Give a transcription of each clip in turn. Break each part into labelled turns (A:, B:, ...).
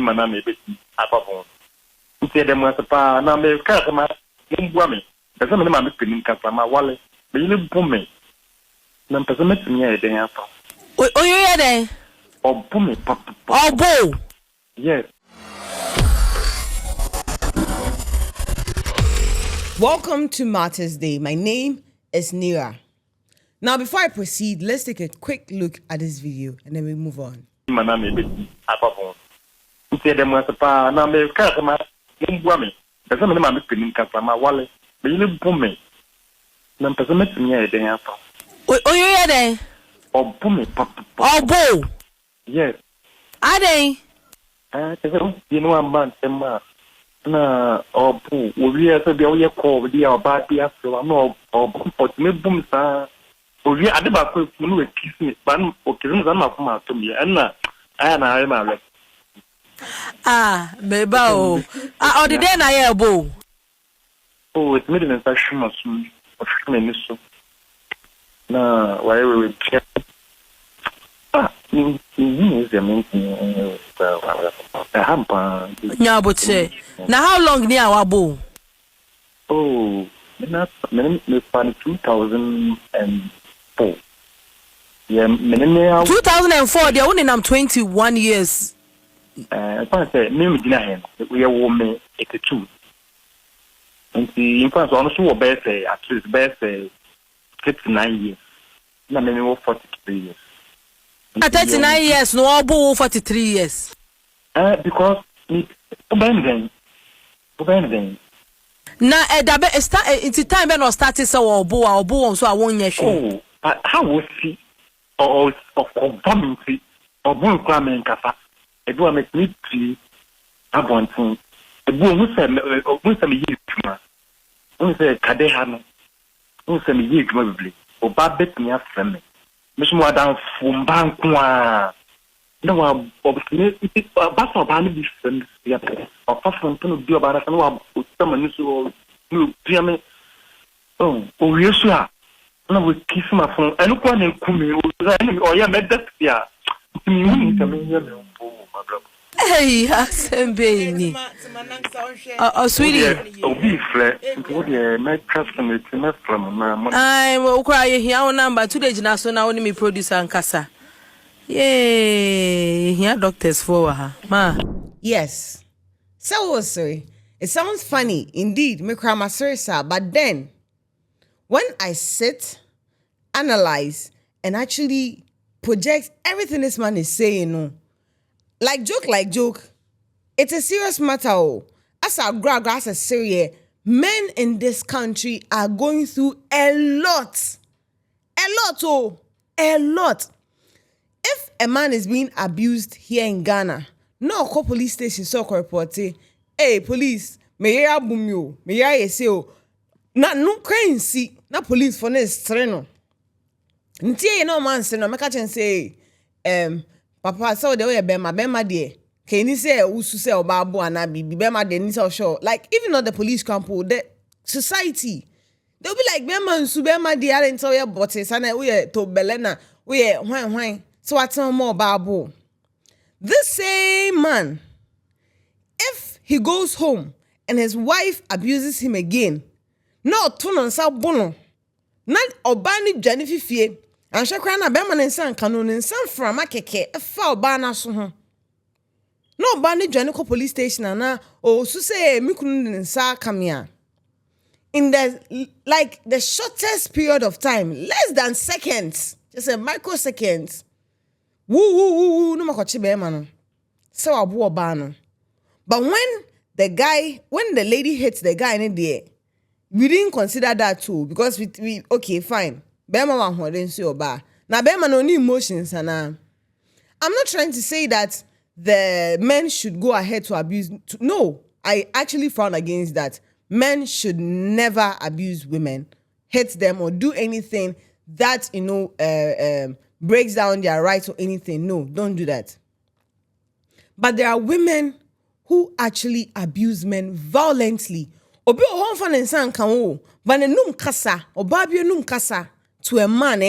A: mana me be apapon. Nti dem was pa na me ka ma mbua me. Pese me na me penim kasa ma wale. Me yile bu me. Na pese me timi ya den afa.
B: Oyo ya den.
A: Obu me papa.
B: Obu.
A: Yes.
C: Welcome to Martyrs Day. My name is Nira. Now, before I proceed, let's take a quick look at this video and then we move on.
A: Mana me be apapon. Nti dem was pa na me ka ma mbua me. Pese me na me penim kasa ma wale. Me yile bu me. Na pese me timi ya den afa.
B: Oyo ya den.
A: Obu me papa.
B: Obu.
A: Yes.
B: Aden.
A: You know, I'm man, na obu. We are so be all your call. We are bad. We are so no obu. But me boom sa. We are the back. We no kiss me. But okay, we are not come out to me. And na, I am a
B: beba o. O the day na ye obu.
A: Oh, it's made in a fashion of me so. Na, why we check.
B: Nyaboche. Now how long near our bow?
A: Oh, not 2004. Yeah,
B: 2004, they're only 21 years.
A: I can't say, we are woman 82. And the infants honestly were best, at least best 59 years. Not many 43 years.
B: 39 years, no obu 43 years.
A: Because Ubending.
B: Na dabe it's time when I started so obu so I won't year.
A: Oh, how was he of community or boon cramming kasa? A boy make me tea. I want to. A boy who said, who said, Kadehano, who said, me probably, or bad bet me up from me. Miss Madame from Bankwa. No, I'm obviously about a different. Apart from to do about a no, someone who you oh, yes, sir. No, we kiss my phone. I look one and come or yeah, met that. Yeah,
B: hey, Baby. Oh, sweetie.
A: Oh, be flat. My customer is from
B: I will cry here on number 2 days now, so now only me producer and casa. Yay, here doctors for her. Ma.
C: Yes. So, sorry. It sounds funny, indeed, me cry my sir, but then, when I sit, analyze, and actually project everything this man is saying, like joke, it's a serious matter. As a grab, as a serious, men in this country are going through a lot. If a man is being abused here in Ghana, no call police station so report hey police, may ya boom you, may ya say na no crane see na police for next treno. Ntie no man say no make chen say papa so the way bema de can you say usu say obabu ana bibi bema de ni so sure like even though the police campo the society they'll be like bema nsu bema de are nto ye bote sana we to belena we hwan so what's more babu. This same man, if he goes home and his wife abuses him again, no tunon sa bono, not obani jani fifie, and shakrana beman and san canon and san from a keke, a foul bana so. No bani janico police station and so say mikun sa kamia. In the shortest period of time, less than seconds, just a microseconds. Woo, no makochi beman. So abu obano. But when the lady hits the guy in the air, we didn't consider that too because we okay fine. Bema wan hoden so oba. Na bema no need emotions and I'm not trying to say that the men should go ahead to abuse. No, I actually frown against that. Men should never abuse women, hit them or do anything that breaks down their rights or anything. No, don't do that. But there are women who actually abuse men violently. Obi o honfa nensan kan o, but nenum kasa, obabi nenum kasa to a man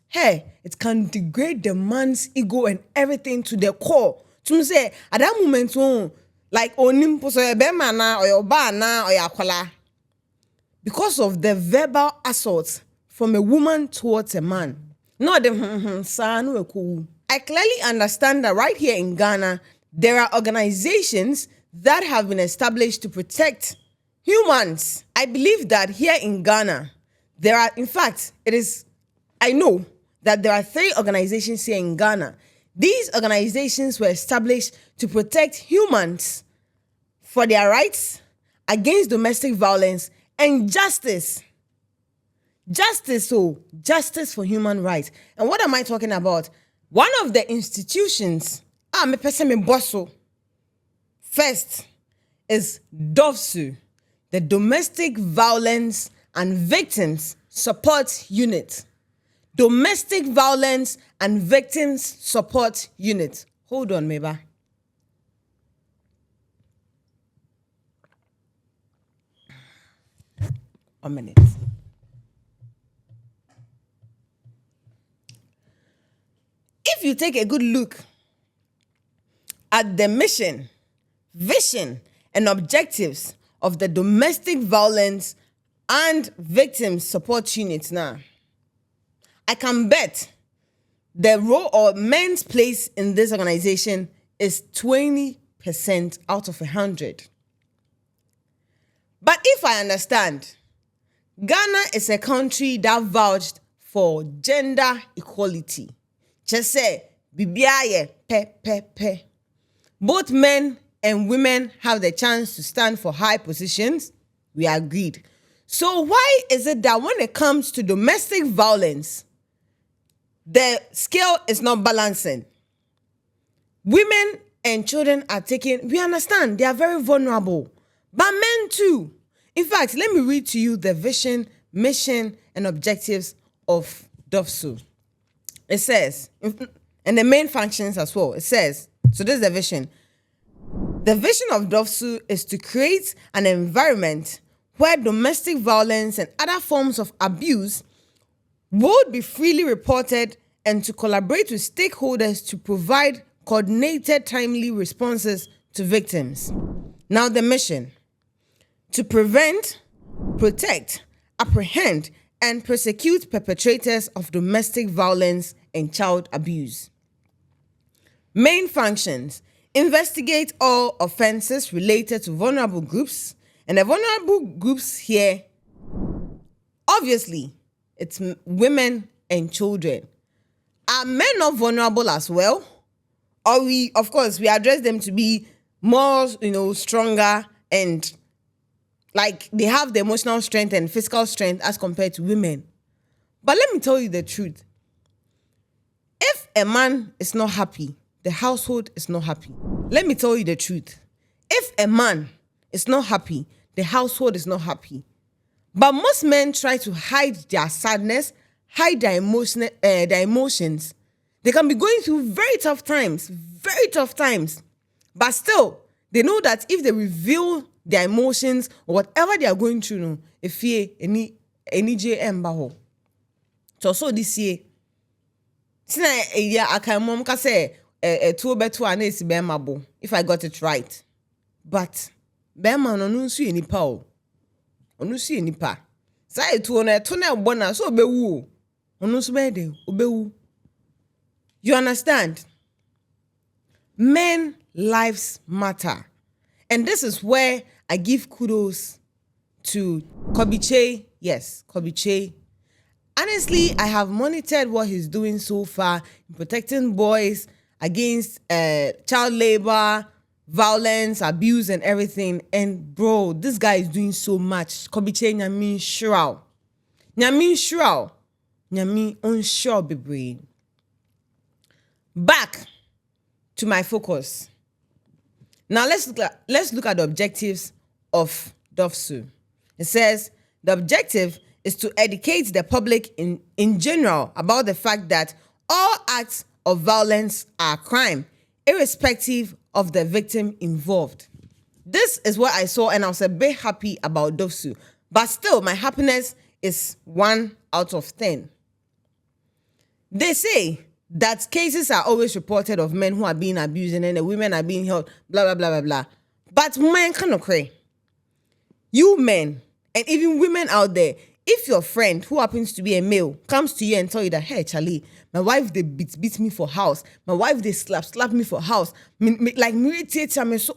C: hey, it can degrade the man's ego and everything to the core, To say at that moment, like onim poso ebema na or ba na or akwala, because of the verbal assault from a woman towards a man. Not the son cool. I clearly understand that right here in Ghana, there are organizations that have been established to protect humans. I believe that here in Ghana, there are, in fact, I know that there are 3 organizations here in Ghana. These organizations were established to protect humans for their rights against domestic violence and justice. Justice for human rights. And what am I talking about? One of the institutions, me person me bosso. First is DOVSU, the Domestic Violence and Victims Support Unit. Domestic Violence and Victims Support Unit. Hold on, Meba. A minute. If you take a good look at the mission, vision, and objectives of the Domestic Violence and Victims Support Unit now, I can bet the role or men's place in this organization is 20% out of 100. But if I understand, Ghana is a country that vouched for gender equality. Just say, bibiaye pe. Both men and women have the chance to stand for high positions. We agreed. So why is it that when it comes to domestic violence, the scale is not balancing? Women and children are taken, we understand, they are very vulnerable. But men too. In fact, let me read to you the vision, mission, and objectives of DOVSU. It says, and the main functions as well. It says, so this is the vision. The vision of DOVSU is to create an environment where domestic violence and other forms of abuse would be freely reported and to collaborate with stakeholders to provide coordinated, timely responses to victims. Now the mission: to prevent, protect, apprehend, and prosecute perpetrators of domestic violence and child abuse. Main functions: investigate all offenses related to vulnerable groups. And the vulnerable groups here, obviously, it's women and children. Are men not vulnerable as well? Or we address them to be more, stronger and like they have the emotional strength and physical strength as compared to women. But let me tell you the truth. If a man is not happy, the household is not happy. Let me tell you the truth. If a man is not happy, the household is not happy. But most men try to hide their sadness, hide their emotions. They can be going through very tough times. But still, they know that if they reveal their emotions or whatever they are going through, if any JM. So this year, if I got it right. But Bema no nsu enipa o. Onu su enipa. Sa etu na eto na bona so obewu. Onu su be de obewu. You understand? Men lives matter. And this is where I give kudos to Kobiche. Yes, Kobiche. Honestly, I have monitored what he's doing so far in protecting boys against child labor, violence, abuse, and everything. And bro, this guy is doing so much. Kobiche nyami shurao. Nyami unsure be brain. Back to my focus. Now let's look at the objectives of DOVSU. It says the objective is to educate the public in general about the fact that all acts of violence are crime, irrespective of the victim involved. This is what I saw, and I was a bit happy about DOVSU. But still, my happiness is 1 out of 10. They say that cases are always reported of men who are being abused and then the women are being held, blah, blah, blah, blah, blah. But men cannot cry. You men, and even women out there, if your friend who happens to be a male comes to you and tell you that, hey, Charlie, my wife, they beat me for house. My wife, they slap me for house. Like, me irritate me. So,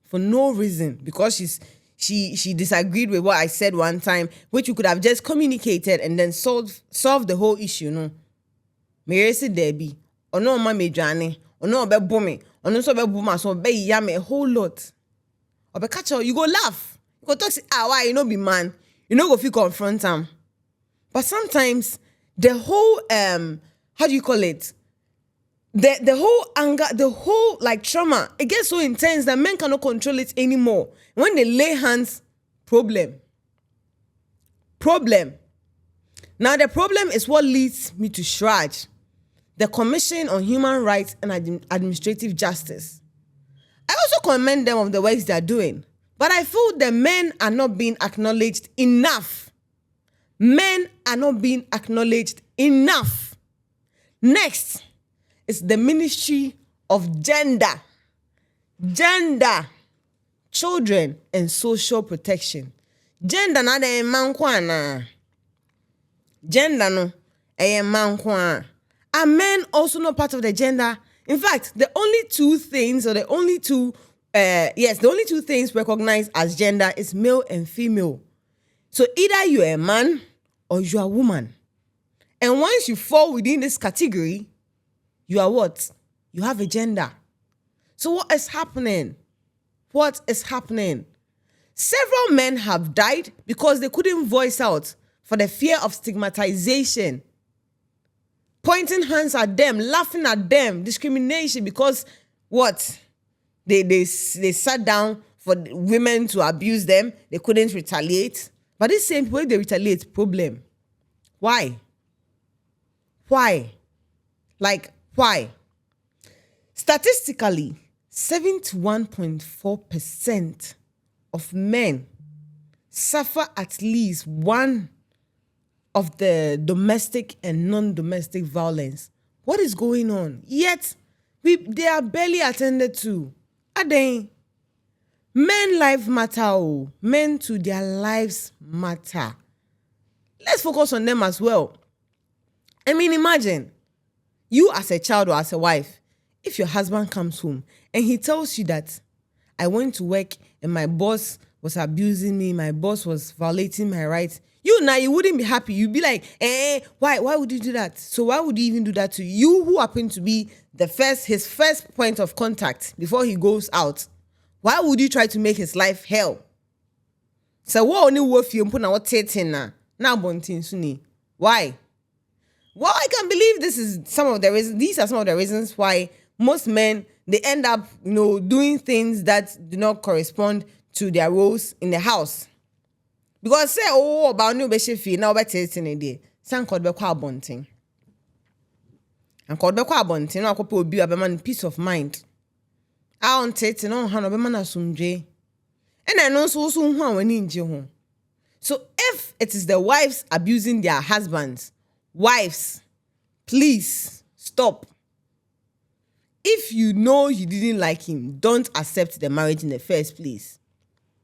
C: for no reason, because she disagreed with what I said one time, which you could have just communicated and then solve the whole issue. No, me say Debbie, or no ma me Johnny, or no be booming, or no so be boomer, so be yam a whole lot. Or be catch you go laugh, you go talk say, why you no be man, you no go feel confront him. But sometimes the whole how do you call it? The whole anger, the whole like trauma, it gets so intense that men cannot control it anymore. When they lay hands, problem. Now the problem is what leads me to SHRAJ, the Commission on Human Rights and Administrative Justice. I also commend them on the works they're doing, but I feel the men are not being acknowledged enough. Men are not being acknowledged enough. Next is the Ministry of Gender, Children and Social Protection. Gender na de man kwa na. Gender no a man kwa. Are men also not part of the gender? In fact, the only two things recognized as gender is male and female. So either you're a man or you're a woman. And once you fall within this category, you are what? You have a gender. So what is happening? What is happening? Several men have died because they couldn't voice out for the fear of stigmatization. Pointing hands at them, laughing at them, discrimination because what? They sat down for women to abuse them. They couldn't retaliate. But this same way they retaliate, problem. Why? Like, why? Statistically, 71.4% of men suffer at least one of the domestic and non-domestic violence. What is going on? Yet, they are barely attended to. Are they? Men life matter. Oh. Men to their lives matter. Let's focus on them as well. I mean, imagine you as a child or as a wife, if your husband comes home and he tells you that I went to work and my boss was abusing me, my boss was violating my rights, you wouldn't be happy. You'd be like, why would you do that? So why would you even do that to you who happen to be his first point of contact before he goes out? Why would you try to make his life hell? So what only worth you put what na bontin suni? Why? Well, I can believe these are some of the reasons why most men, they end up, doing things that do not correspond to their roles in the house. Because say, about new beshifi, now better it's in a day. San called Bekwa Bunting. And called Bekwa Bunting, no, couple be a man peace of mind. I on tate no hand of a man asumje. And I know so soon when in home. So if it is the wives abusing their husbands, wives, please stop. If you know you didn't like him, don't accept the marriage in the first place.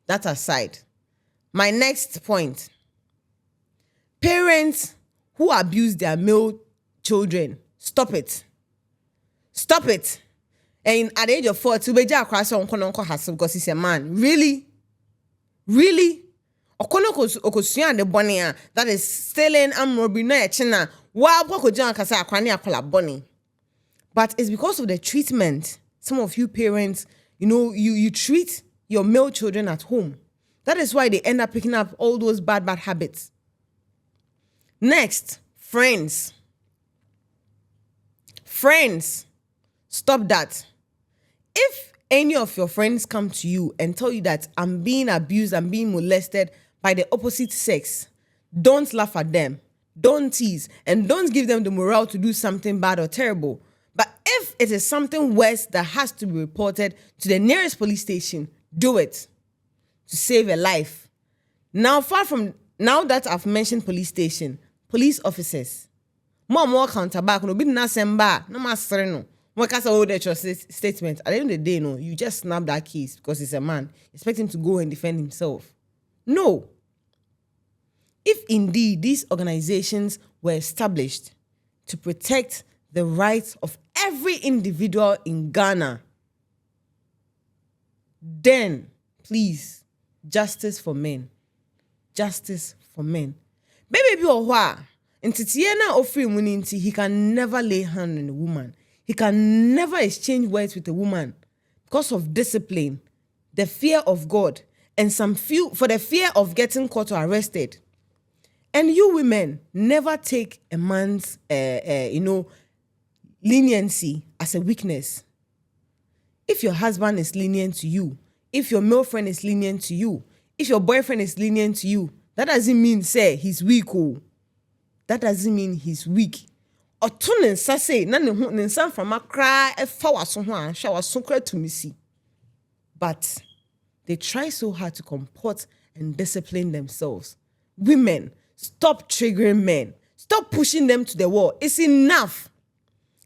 C: That aside, my next point. Parents who abuse their male children, stop it. Stop it. And at the age of 40, because he's a man. Really? That is stealing and robbery. But it's because of the treatment. Some of you parents, you treat your male children at home. That is why they end up picking up all those bad habits. Next, friends. Stop that. If any of your friends come to you and tell you that I'm being abused, I'm being molested by the opposite sex, don't laugh at them. Don't tease. And don't give them the morale to do something bad or terrible. But if it is something worse that has to be reported to the nearest police station, do it to save a life. Now that I've mentioned police station, police officers, more counter back. No, be na semba. No master no. When I say, oh, that's your statement. At the end of the day, no, you just snap that case because he's a man. Expect him to go and defend himself. No. If indeed these organizations were established to protect the rights of every individual in Ghana, then, please, justice for men. Justice for men. Baby, he can never lay hand on a woman. He can never exchange words with a woman because of discipline, the fear of God, and for the fear of getting caught or arrested. And you women never take a man's, leniency as a weakness. If your husband is lenient to you, if your male friend is lenient to you, if your boyfriend is lenient to you, that doesn't mean, say, he's weak. Oh. That doesn't mean he's weak. Otunen sase na ne ho ne san from akra e fa waso ho a hwa waso kra to me see. But they try so hard to comport and discipline themselves. Women, stop triggering men. Stop pushing them to the wall. It's enough.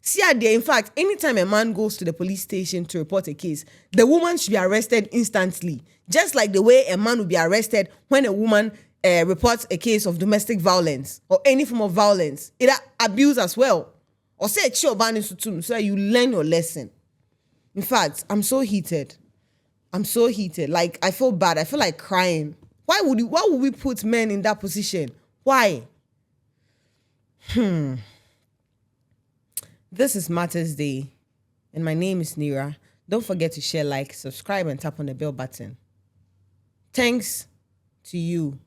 C: See, in fact, anytime a man goes to the police station to report a case, the woman should be arrested instantly. Just like the way a man will be arrested when a woman reports a case of domestic violence or any form of violence, either abuse as well. Or say so you learn your lesson. In fact, I'm so heated. Like, I feel bad. I feel like crying. Why would we put men in that position? Why? This is Matters Day, and my name is Nira. Don't forget to share, like, subscribe, and tap on the bell button. Thanks to you,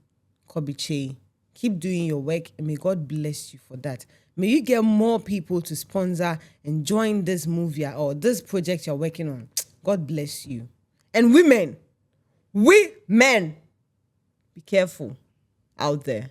C: Kobiche. Keep doing your work, and may God bless you for that. May you get more people to sponsor and join this movie or this project you're working on. God bless you. And women, be careful out there.